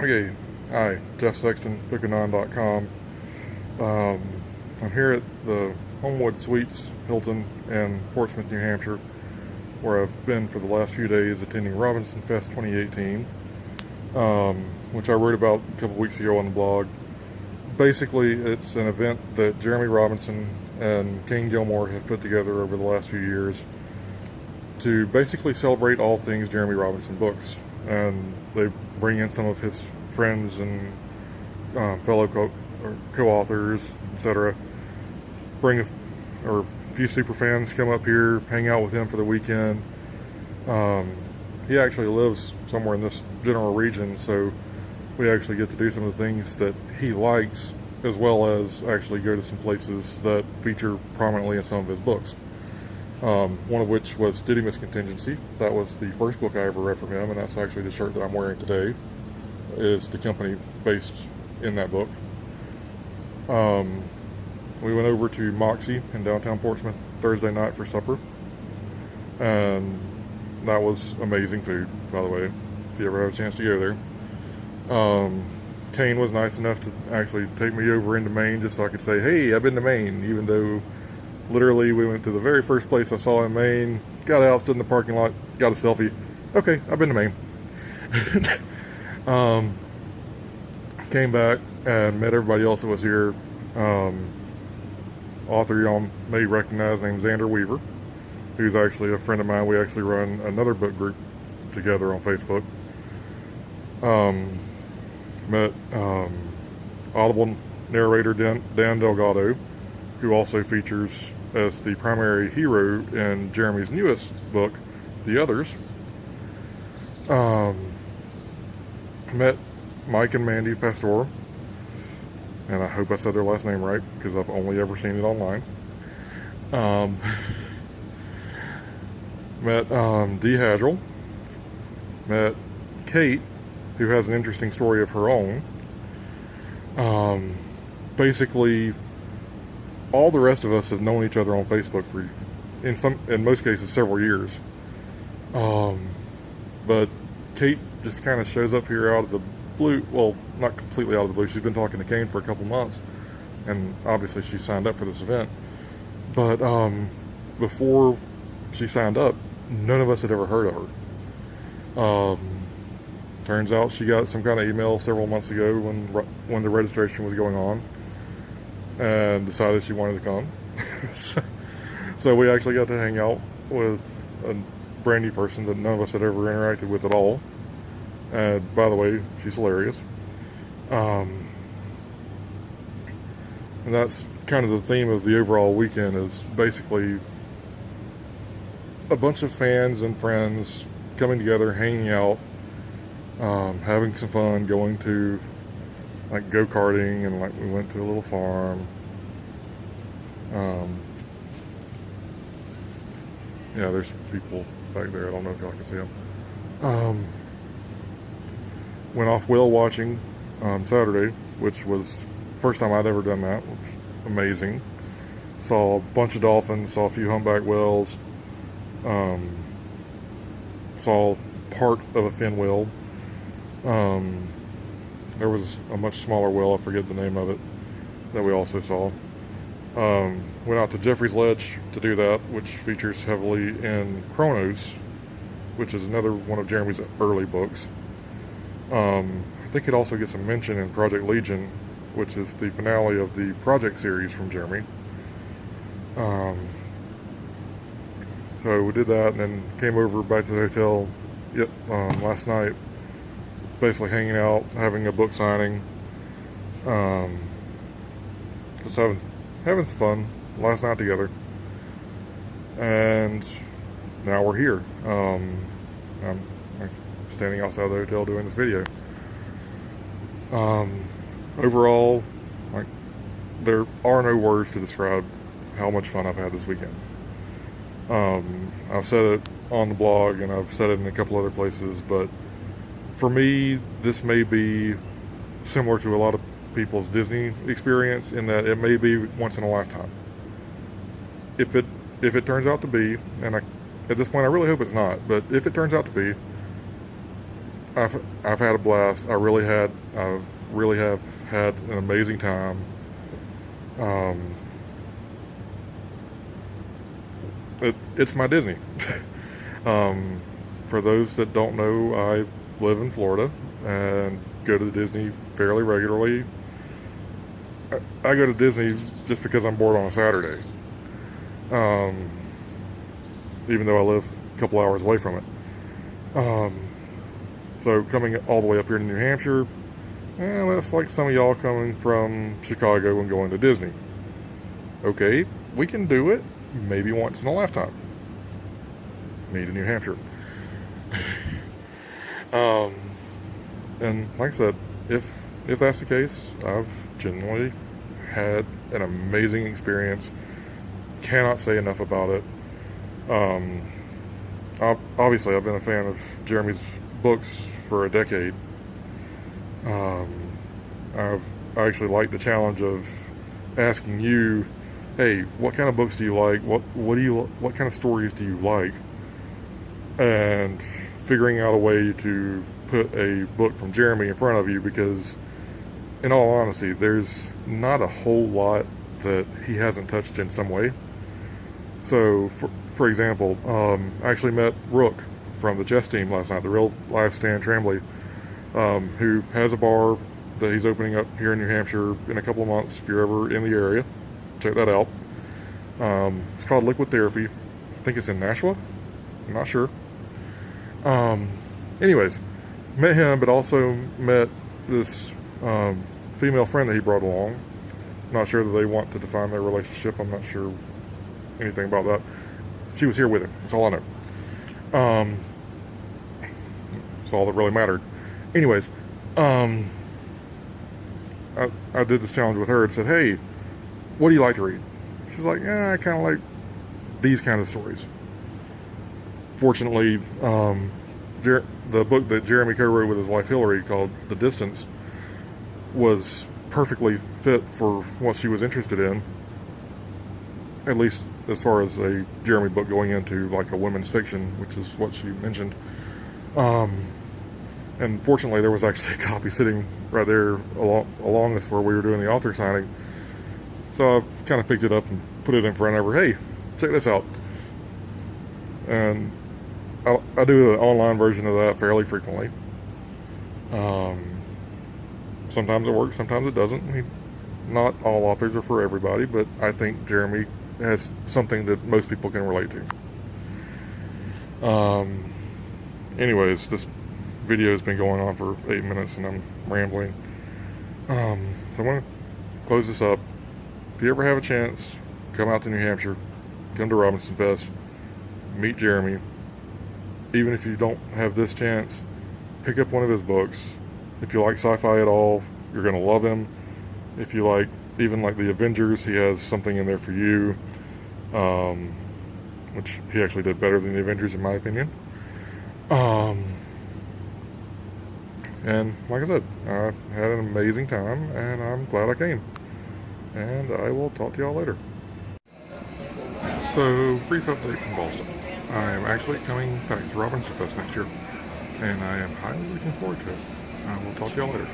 Okay, hi, Jeff Sexton, Book9.com. I'm here at the Homewood Suites Hilton in Portsmouth, New Hampshire, where I've been for the last few days attending Robinsonfest 2018, which I wrote about a couple weeks ago on the blog. Basically, it's an event that Jeremy Robinson and King Gilmore have put together over the last few years to basically celebrate all things Jeremy Robinson books. And they bring in some of his friends and fellow co-authors, etc. A few super fans come up here, hang out with him for the weekend. He actually lives somewhere in this general region, so we actually get to do some of the things that he likes, as well as actually go to some places that feature prominently in some of his books. One of which was Didymus Contingency. That was the first book I ever read from him, and that's actually the shirt that I'm wearing today, is the company based in that book. We went over to Moxie in downtown Portsmouth Thursday night for supper, and that was amazing food, by the way, if you ever have a chance to go there. Kane was nice enough to actually take me over into Maine just so I could say, hey, I've been to Maine, even though literally we went to the very first place I saw in Maine, got out, stood in the parking lot, got a selfie. Okay, I've been to Maine. Came back and met everybody else that was here. Author y'all may recognize named Xander Weaver, who's actually a friend of mine. We actually run another book group together on Facebook. Met Audible narrator Dan Delgado, who also features as the primary hero in Jeremy's newest book, The Others. Met Mike and Mandy Pastor, and I hope I said their last name right because I've only ever seen it online. Met Dee Hadrill. Met Kate, who has an interesting story of her own. Basically, all the rest of us have known each other on Facebook for, in most cases, several years. But Kate just kind of shows up here out of the blue. Well, not completely out of the blue. She's been talking to Kane for a couple months, and obviously she signed up for this event. But before she signed up, none of us had ever heard of her. Turns out she got some kind of email several months ago when the registration was going on, and decided she wanted to come. So we actually got to hang out with a brand new person that none of us had ever interacted with at all. And by the way, she's hilarious. And that's kind of the theme of the overall weekend, is basically a bunch of fans and friends coming together, hanging out, having some fun, going to like go-karting, and like we went to a little farm. Yeah, there's people back there. I don't know if y'all can see them. Went off whale watching on Saturday, which was the first time I'd ever done that, which was amazing. Saw a bunch of dolphins, saw a few humpback whales, saw part of a fin whale. There was a much smaller whale, I forget the name of it, that we also saw. Went out to Jeffrey's Ledge to do that, which features heavily in Chronos, which is another one of Jeremy's early books. I think it also gets a mention in Project Legion, which is the finale of the Project series from Jeremy. So we did that, and then came over back to the hotel last night, basically hanging out, having a book signing, just having some fun last night together. And now we're here. I'm standing outside the hotel doing this video. Overall, like, there are no words to describe how much fun I've had this weekend. I've said it on the blog, and I've said it in a couple other places, but for me, this may be similar to a lot of people's Disney experience, in that it may be once in a lifetime. If it turns out to be, and at this point I really hope it's not, but if it turns out to be, I've had a blast. I really have had an amazing time. Um, it's my Disney. um, for those that don't know, I live in Florida and go to Disney fairly regularly. I go to Disney just because I'm bored on a Saturday, um, even though I live a couple hours away from it. Um, so coming all the way up here to New Hampshire, that's like some of y'all coming from Chicago and going to Disney. Okay, we can do it maybe once in a lifetime. Me to New Hampshire. um, and like I said, if that's the case, I've genuinely had an amazing experience. Cannot say enough about it. Obviously, I've been a fan of Jeremy's books for a decade. Um, I actually like the challenge of asking you, hey, what kind of books do you like? What kind of stories do you like? And figuring out a way to put a book from Jeremy in front of you, because in all honesty, there's not a whole lot that he hasn't touched in some way. So, for example, I actually met Rook from the chess team last night, the real life Stan Tramley, who has a bar that he's opening up here in New Hampshire in a couple of months. If you're ever in the area, check that out. It's called Liquid Therapy. I think it's in Nashua. I'm not sure. Anyways, met him, but also met this female friend that he brought along. Not sure that they want to define their relationship. I'm not sure anything about that. She was here with him. That's all I know. That's all that really mattered. Anyways, I did this challenge with her and said, hey, what do you like to read? She's like, I kind of like these kind of stories. Fortunately, the book that Jeremy co-wrote with his wife Hillary, called The Distance, was perfectly fit for what she was interested in, at least as far as a Jeremy book going into like a women's fiction, which is what she mentioned. And fortunately, there was actually a copy sitting right there along us where we were doing the author signing. So I kind of picked it up and put it in front of her. Hey, check this out. And I do an online version of that fairly frequently. Sometimes it works, sometimes it doesn't. I mean, not all authors are for everybody, but I think Jeremy has something that most people can relate to. Anyways, this video has been going on for 8 minutes and I'm rambling. So I want to close this up. If you ever have a chance, come out to New Hampshire, come to Robinsonfest, meet Jeremy. Even if you don't have this chance, pick up one of his books. If you like sci-fi at all, you're going to love him. If you like even like the Avengers, he has something in there for you, which he actually did better than the Avengers in my opinion. And like I said, I had an amazing time and I'm glad I came. And I will talk to y'all later. So, brief update from Boston. I am actually coming back to Robinsonfest next year, and I am highly looking forward to it. I will talk to y'all later.